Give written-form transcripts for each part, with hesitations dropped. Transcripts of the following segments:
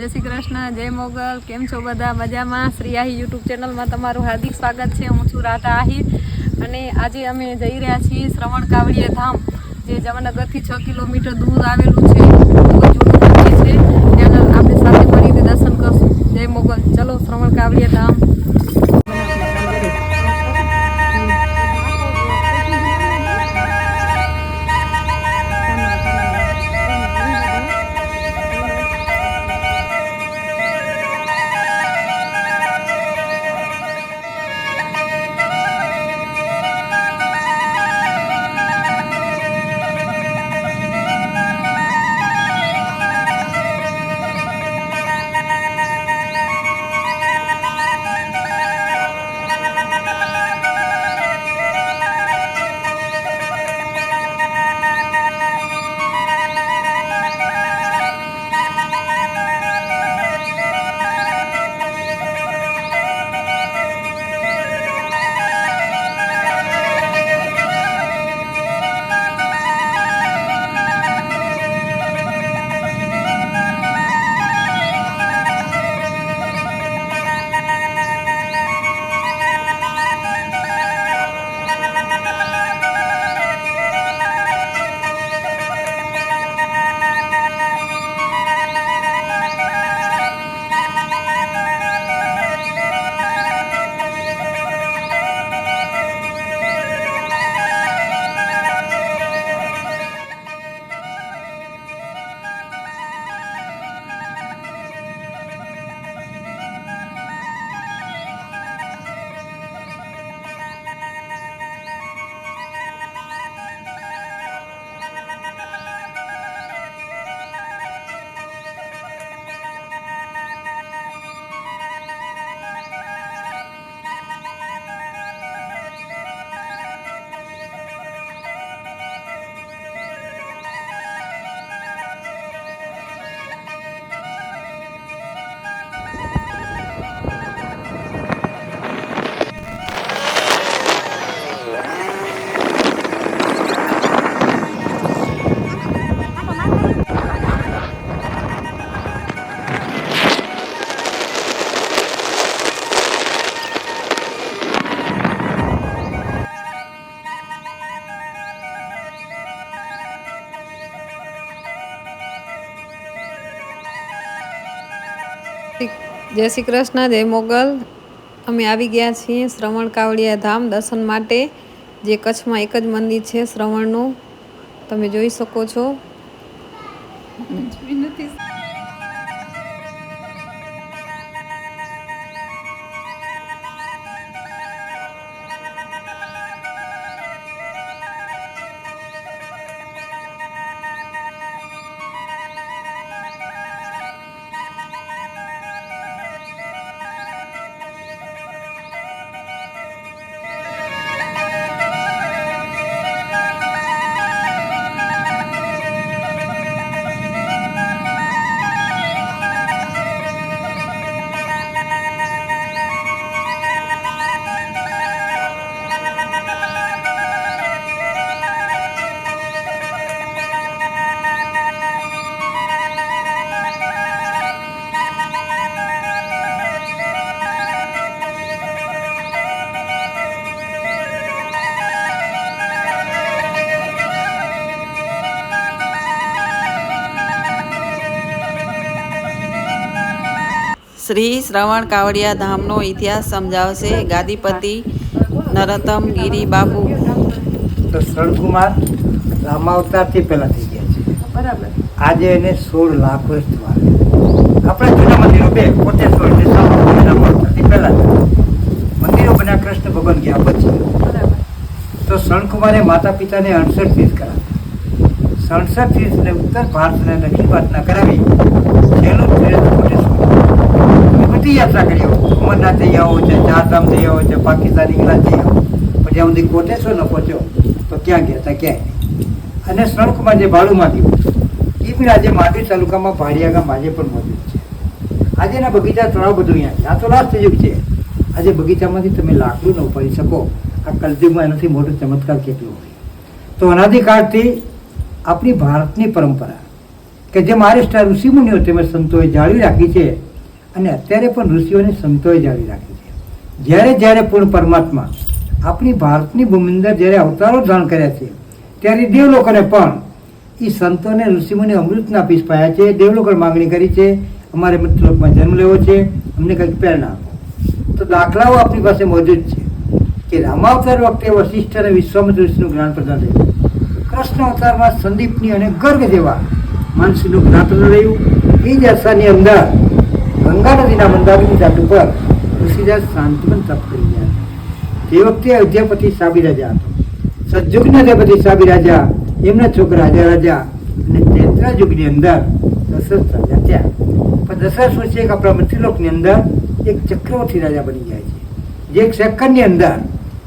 જય શ્રી કૃષ્ણ, જય મોગલ. કેમ છો બધા? મજામાં? શ્રી આહિર યુટ્યુબ ચેનલમાં તમારું હાર્દિક સ્વાગત છે. હું છું રાધા આહિર અને આજે અમે જઈ રહ્યા છીએ શ્રવણ કાવડિયા ધામ, જે જામનગરથી 6 કિલોમીટર દૂર આવેલું છે. બહુ જૂનું મંદિર છે. ત્યાં આપણે સાથે મળીને દર્શન કરશું. જય મોગલ. ચલો શ્રવણ કાવડિયા ધામ. જય શ્રી કૃષ્ણ, જય મોગલ. અમે આવી ગયા છીએ શ્રવણ કાવડિયા ધામ દર્શન માટે, જે કચ્છમાં એક જ મંદિર છે શ્રવણનું. તમે જોઈ શકો છો. શ્રી શ્રવણ કાવડિયા ધામનો ઇતિહાસ સમજાવશે ગાદીપતિ નરોત્તમ ગિરી બાપુ. તો શરણકુમાર રામાવતારથી પહેલાં થઈ ગયા છે. બરાબર. આજે એને 16 લાખ વર્ષ થવા આપણા જૂના મંદિરો બે કોટેશ્વર રામાવતારથી પહેલાં મંદિરો બન્યા કૃષ્ણ ભગવાન ગયા પછી. બરાબર. તો શરણકુમારે માતા પિતાને 68 તીર્થ કરાવ્યા. 67 તીર્થને ઉત્તર ભારત અને દક્ષિણ ભારતના કરાવી છેલ્લું તીર્થ કોટેશ્વર. બધી યાત્રા કરી આવો, અમરનાથ જઈ આવો છે, ચારધામ જઈ આવો છે, પાકિસ્તાન ઇંગ્લેન્ડ જઈ આવો, પણ જ્યાં સુધી કોટેશ્વર ન પહોંચ્યો તો ક્યાં ગયા હતા? ક્યાંય નહીં. અને શરણકુમાર જે ભાડુમાં ગયું એ પણ આજે માંડવી તાલુકામાં ભાડિયા ગામ આજે પણ મોજૂદ છે. આજે એના બગીચા તળાવ બધું અહીંયા છે. આ તો લાસ્ટ યુગ છે. આજે બગીચામાંથી તમે લાકડું ન ઉપાડી શકો. આ કલયુગમાં એનાથી મોટો ચમત્કાર કેટલો હોય. તો અનાદિકાળથી આપણી ભારતની પરંપરા કે જે મહારાષ્ટ્ર ઋષિમુનિઓ તેમજ સંતોએ જાળવી રાખી છે અને અત્યારે પણ ઋષિઓને સંતોએ જાળવી રાખી છે. જ્યારે જ્યારે પૂર્ણ પરમાત્મા આપણી ભારતની ભૂમિ અંદર જ્યારે અવતારો ધારણ કર્યા છે ત્યારે દેવલોકોને પણ એ સંતોને ઋષિમુનિ અમૃતના પીસ પાયા છે. દેવલોકોને માગણી કરી છે અમારે મૃત્યુલોકમાં જન્મ લેવો છે, અમને કંઈક પ્રેરણા આપો. તો દાખલાઓ આપણી પાસે મોજૂદ છે કે રામાવતાર વખતે વશિષ્ઠ અને વિશ્વામિત્ર ઋષિનું જ્ઞાન પ્રદાન થયું. કૃષ્ણ અવતારમાં સંદીપની અને ગર્ગ જેવા માનસીનું જ્ઞાન પ્રદાન રહ્યું. એ જ અરસાની અંદર ગંગા નદીના મંદારની ઘાટ ઉપર ઋષિરાજ શાંતિમન તપ કરી ગયા. તે વખતે અયોધ્યાપતિ સાબી રાજા હતો. સતયુગના અધિપતિ સાબી રાજા, એમના છોકરા રાજા અને ત્રેતા યુગની અંદર દશરથ રાજા થયા. પણ દશરથ શું છે કે આપણા મૃત્યુલોકની અંદર એક ચક્રવર્તી રાજા બની જાય છે, જે એક સેકન્ડની અંદર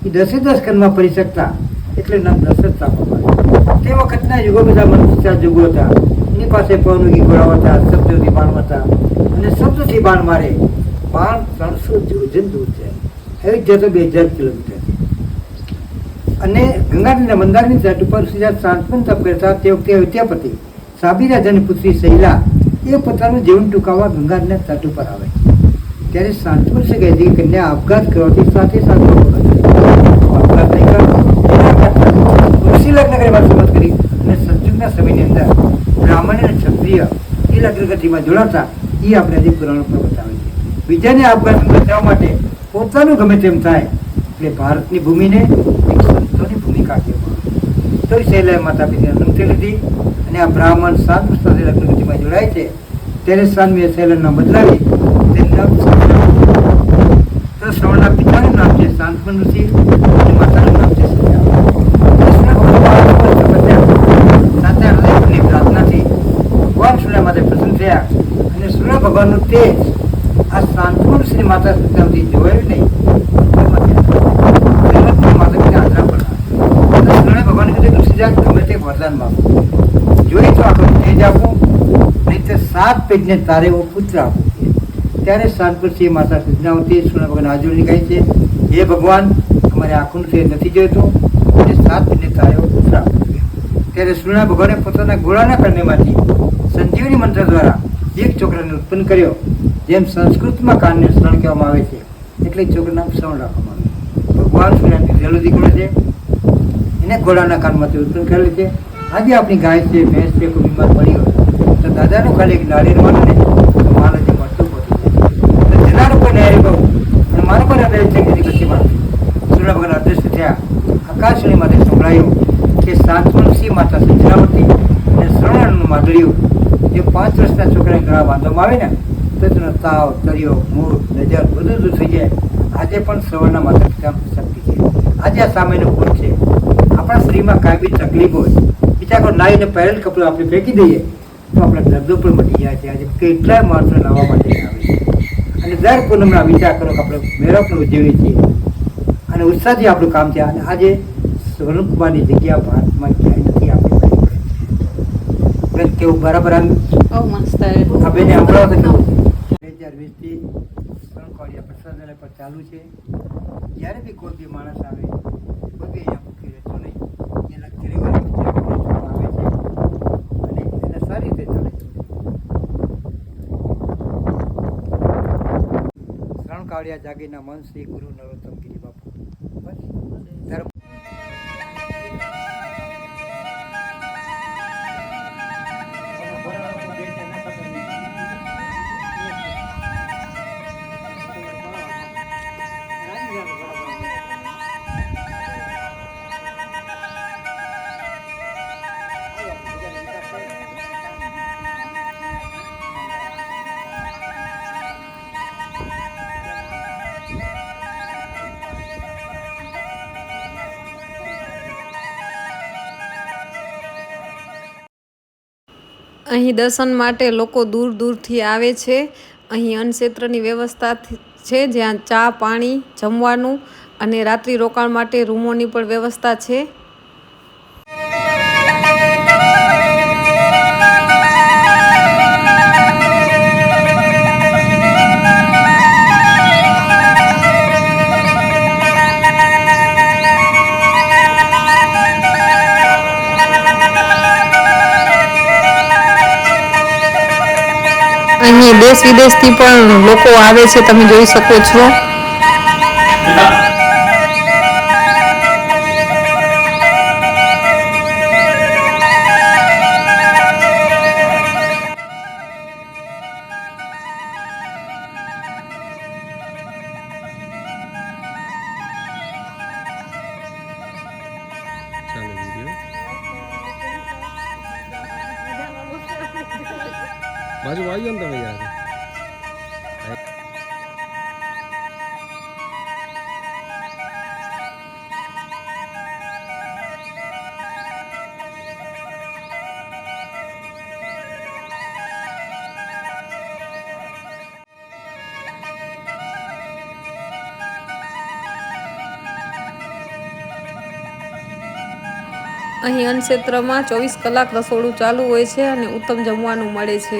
એ 10 કણમાં ફરી શકતા, એટલે નામ દશરથ આપવામાં આવ્યું. તે વખતના યુગો બધા મનુષ્ય યુગો હતા. એની પાસે પવનોગી ઘોડાઓ હતા, શબ્દોથી બાણ હતા અને શબ્દથી બાણ મારે. બાણ 300 યોજન દૂર છે. અયોધ્યા તો 2000 કિલોમીટર છે. અને ગંગાનદીના મંદારની તટ ઉપર સીધા શાંતમન તપ કરતા. તે વખતે અયોધ્યાપતિ સાબી રાજાની પુત્રી શૈલા એ પોતાનું જીવન ટૂંકાવવા ગંગાનદીના તટ ઉપર આવે. ત્યારે શાંતમન કહે છે કે કન્યા આપઘાત કરવાથી સાથે સાથે આપઘાત નહીં કરવો. ઋષિ લગ્ન કરી વાત સમજ કરી અને સતયુગના સમયની અંદર બ્રાહ્મણ અને ક્ષત્રિય એ લગ્ન ગતિમાં જોડાતા એ આપણે આજે પુરાણો પર બતાવે છે. બીજાને આપઘાત બચાવવા માટે પોતાનું ગમે તેમ થાય એટલે ભારતની ભૂમિને એક સંતોની ભૂમિકા કહેવામાં. તો શૈલાએ માતા પિતાને અનુમતિ લીધી અને આ બ્રાહ્મણ સાત સાથે લગ્ન ગતિમાં જોડાય છે. ત્યારે સાનવીએ શૈલાનું નામ બદલાવી તેનું નામ તો શ્રવણના પિતાનું નામ છે શાંતમન ઋષિ અને માતાનું નામ છે શૈલા. પ્રાર્થનાથી ભગવાન સૂર્ય માટે પ્રસન્ન થયા અને સૂર્ય ભગવાનનું તેજ આ શાંતમન ઋષિની માતા સુધી જોયું નહીં. માતા પિતા આદરા પડતા સૂર્ય ભગવાન કીધું ઋષિજાત ગમે તે વરદાન માંગો, જોઈ તો આખું તેજ આપું, નહીં તો 7 પેજને તારે એવો પુત્ર આપું. ત્યારે શાંતમન ઋષિએ માતા સૂચનાઓથી સૂર્ય ભગવાન હાજરી કહે છે, હે ભગવાન અમારે આખું તેજ નથી જોઈતું અને 7 પેજને તારે એવો પુત્ર આપું. ત્યારે સૂર્ય ભગવાને પોતાના ઘોડાના કર્ણમાંથી સંજીવની મંત્ર દ્વારા એક છોકરાને ઉત્પન્ન કર્યો. જેમ સંસ્કૃતમાં કાનને શ્રવણ કહેવામાં આવે છે, એટલે છોકરાનું નામ શ્રવણ રાખવામાં આવે. ભગવાન સૂર્યની દીધેલો દીકરો છે, એને ઘોડાના કાનમાંથી ઉત્પન્ન કરેલી છે. આજે આપણી ગાય છે, ભેંસ છે, કોઈ બીમાર પડી હોય તો દાદાનું ખાલી એક નાળિયેર માનો ને તો માને જે મળતું પહોંચી જાય. જનાર ઉપર ન્યાય બહુ અને મારા પર આધારિત છે કે કચ્છમાં સૂર્ય ભગવાન અદૃશ્ય થયા. આકાશવાણી માટે સંભળાયું કે શાંતમન ઋષિ માતા સંજરાવતી અને શ્રવણનું માધુર્યું જે 5 વર્ષના છોકરાને ગળા બાંધવામાં આવે ને તો તેનો તાવ, તળિયો, મૂળ, નજર બધું દૂર થઈ જાય. આજે પણ શ્રવણના માતા પિતા શક્તિ છે. આજે આ સામાન્ય ભૂલ છે. આપણા શરીરમાં કાંઈ બી તકલીફ હોય, બીજા કોઈ નાઈને પહેરેલ કપડું આપણે ફેંકી દઈએ તો આપણા દર્દો પણ મટી જાય છે. આજે કેટલાય માણસો લાવવા માટે આવે છે અને દર પૂનમના વિચાર કરો કે આપણે મેળો પણ ઉજવીએ છીએ અને ઉત્સાહથી આપણું કામ છે. અને આજે સ્વરૂપમાંની જગ્યા ભારતમાં ક્યાંય નથી. આપણે કેવું બરાબર આ બેને સંભળાવો તો કેવું 2020થી શણકોડિયા પ્રસાદાલય પર ચાલુ છે. જ્યારે બી કોઈ બી માણસ આવે કોઈ બી અહીંયા ભૂખી રહેતો નહીં. એના ઘરે આવે છે અને એને સારી રીતે ચાલે છે. શણકાવડિયા જાગીરના મન શ્રી ગુરુ નરોત્તમ ગિરી બાપુ બસ ધર્મ અહીં દર્શન માટે લોકો દૂર દૂરથી આવે છે. અહીં અન્નક્ષેત્રની વ્યવસ્થા છે, જ્યાં ચા, પાણી, જમવાનું અને રાત્રિ રોકાણ માટે રૂમોની પણ વ્યવસ્થા છે. દેશ વિદેશથી પણ લોકો આવે છે, તમે જોઈ શકો છો. બાજુ આવી ગયો ને તમે યાર. અહીં અન્ન ક્ષેત્રમાં 24 કલાક રસોડું ચાલુ હોય છે અને ઉત્તમ જમવાનું મળે છે.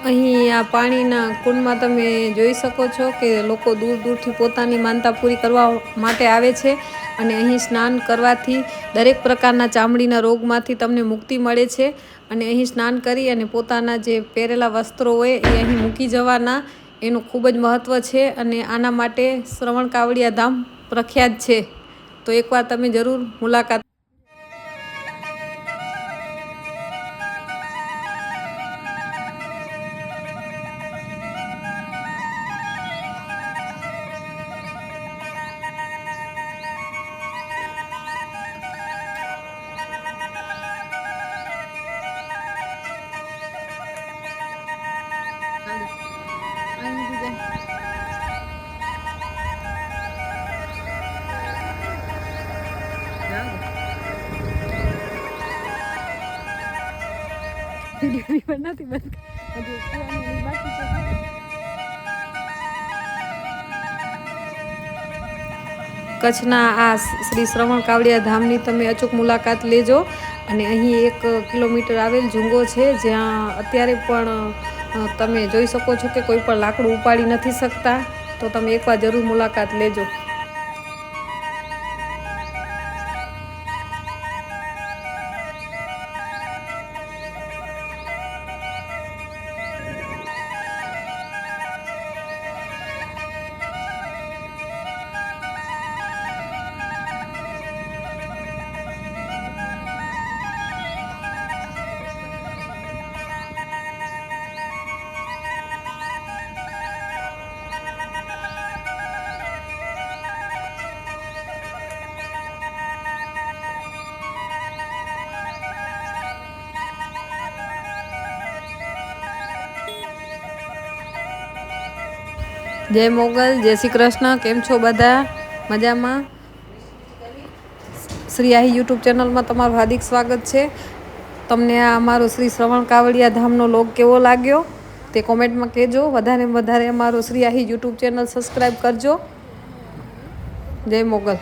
અહીં આ પાણીના કુંડમાં તમે જોઈ શકો છો કે લોકો દૂર દૂરથી પોતાની માનતા પૂરી કરવા માટે આવે છે અને અહીં સ્નાન કરવાથી દરેક પ્રકારના ચામડીના રોગમાંથી તમને મુક્તિ મળે છે. અને અહીં સ્નાન કરી અને પોતાના જે પહેરેલા વસ્ત્રો હોય એ અહીં મૂકી જવાના, એનું ખૂબ જ મહત્ત્વ છે અને આના માટે શ્રવણ કાવડિયા ધામ પ્રખ્યાત છે. તો એકવાર તમે જરૂર મુલાકાત નથી બંધ કચ્છના આ શ્રી શ્રવણ કાવડિયા ધામની તમે અચૂક મુલાકાત લેજો. અને અહીં 1 કિલોમીટર આવેલ ઝુંગો છે, જ્યાં અત્યારે પણ તમે જોઈ શકો છો કે કોઈ પણ લાકડું ઉપાડી નથી શકતા. તો તમે એકવાર જરૂર મુલાકાત લેજો. જય મોગલ, જય શ્રી કૃષ્ણ. કેમ છો બધા? મજામાં? શ્રી આહી યુટ્યુબ ચેનલમાં તમારું હાર્દિક સ્વાગત છે. તમને આ અમારો શ્રી શ્રવણ કાવડિયા ધામનો લોગ કેવો લાગ્યો તે કોમેન્ટમાં કહેજો. વધારે અમારો શ્રી આહી યુટ્યુબ ચેનલ સબસ્ક્રાઈબ કરજો. જય મોગલ.